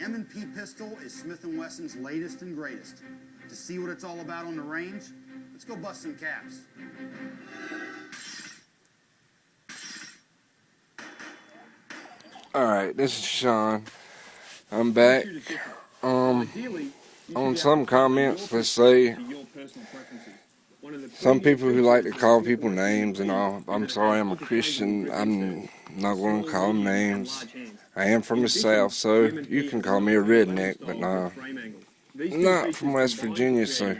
M&P pistol is Smith & Wesson's latest and greatest. To see what it's all about on the range, let's go bust some caps. Alright, this is Sean. I'm back. On some comments, let's say, some people who like to call people names and all. I'm sorry, I'm a Christian. I'm not going to call them names. I am from the South, so you can call me a redneck, but nah. Not from West Virginia, so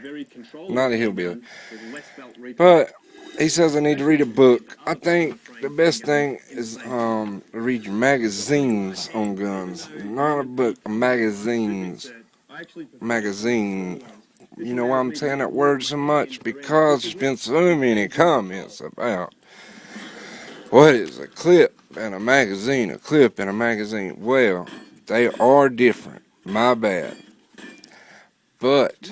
not a hillbilly. But he says I need to read a book. I think the best thing is to read your magazines on guns. Not a book, magazines. Magazine. You know why I'm saying that word so much? Because there's been so many comments about what is a clip and a magazine, a clip and a magazine. Well, they are different. My bad. But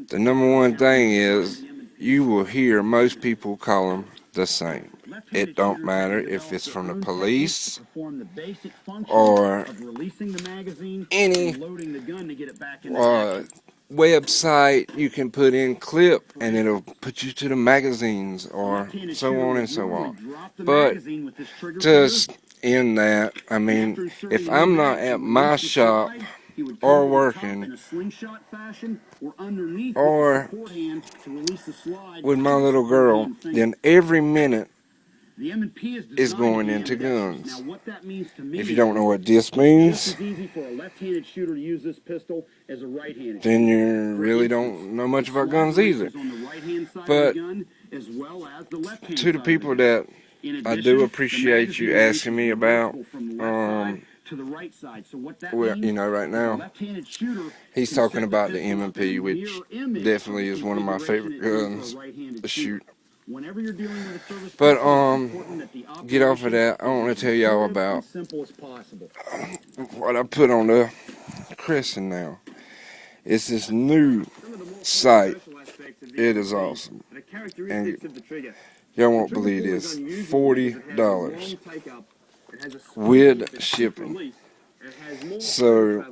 the number one thing is you will hear most people call them the same. It don't matter if it's from the police or any website. You can put in clip and it'll put you to the magazines or so on and so on. But just in that, I mean, if I'm not at my shop or working or with my little girl, then every minute is going into guns. If you don't know what this means, then you really don't know much about guns either. But to the people that I do appreciate you asking me about, well, you know, right now, he's talking about the M&P, which definitely is one of my favorite guns to shoot. But, get off of that. I want to tell y'all about what I put on the Crescent now. It's this new site. It is awesome. And y'all won't believe this. $40 with shipping. So,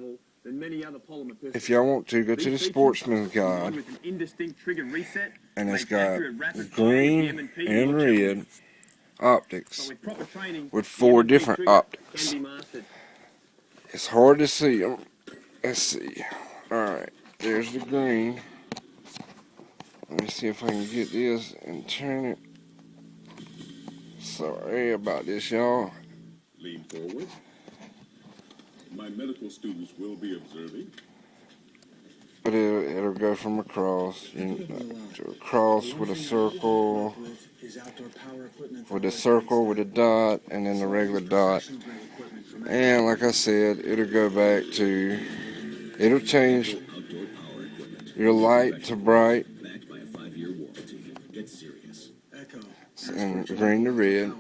if y'all want to, go to the Sportsman's Guide, and it's got green and red optics with 4 different optics. It's hard to see them. Let's see. Alright, there's the green. Let me see if I can get this and turn it. Sorry about this, y'all. Lean forward. My medical students will be observing. But it'll go from across, to across with a circle, with a dot, and then the regular dot. And like I said, it'll go back to, it'll change your light to bright, and green to red.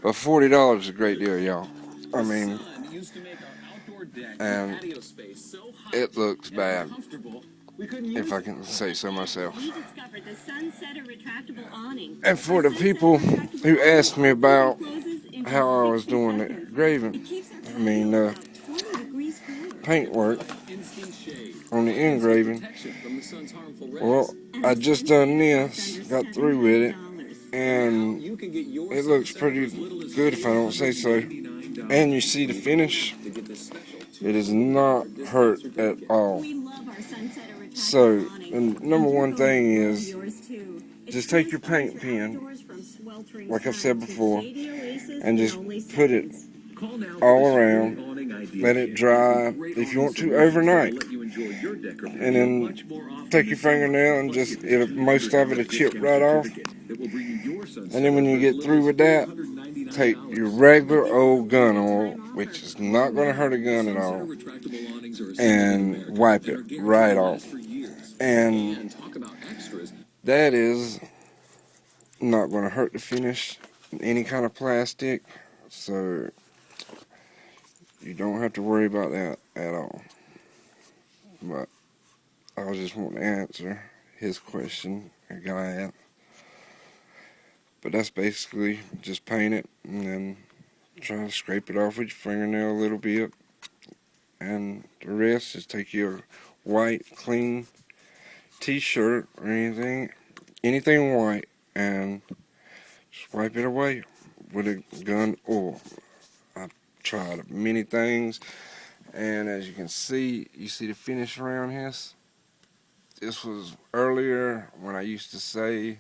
But $40 is a great deal, y'all. I mean, and it looks bad, if I can say so myself. And for the people who asked me about how I was doing the engraving, I mean, paint work on the engraving, well, I just done this, got through with it, and it looks pretty good if I don't say so. And you see the finish, it is not hurt at all. So, the number one thing is, just take your paint pen, like I've said before, and just put it all around, let it dry, if you want to, overnight. And then take your fingernail and just, most of it will chip right off. And then when you get through with that, take your regular old gun oil, which is not going to hurt a gun at all, and wipe it right off. And that is not going to hurt the finish in any kind of plastic, so you don't have to worry about that at all. But I was just wanting to answer his question, a guy had. But that's basically just paint it and then try to scrape it off with your fingernail a little bit. and the rest is take your white clean t-shirt or anything white, and just wipe it away with a gun oil. I tried many things, and as you can see, you see the finish around this. This was earlier when I used to say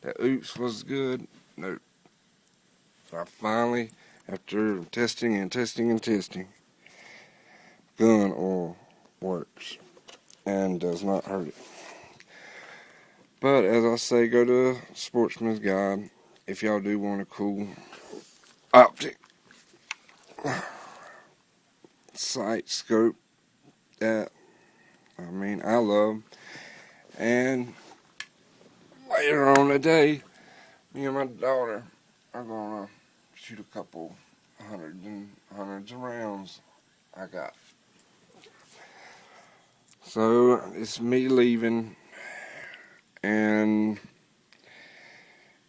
that oops was good. No, I finally, after testing and testing and testing, gun oil works and does not hurt it. But as I say, go to Sportsman's Guide if y'all do want a cool optic sight scope that I love. And later on today, me and my daughter are gonna shoot a couple hundreds of rounds I got. So it's me leaving, and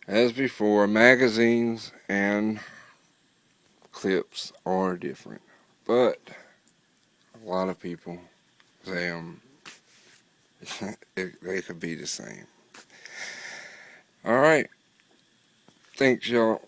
as before, magazines and clips are different, but a lot of people say they could be the same. Alright, thanks y'all.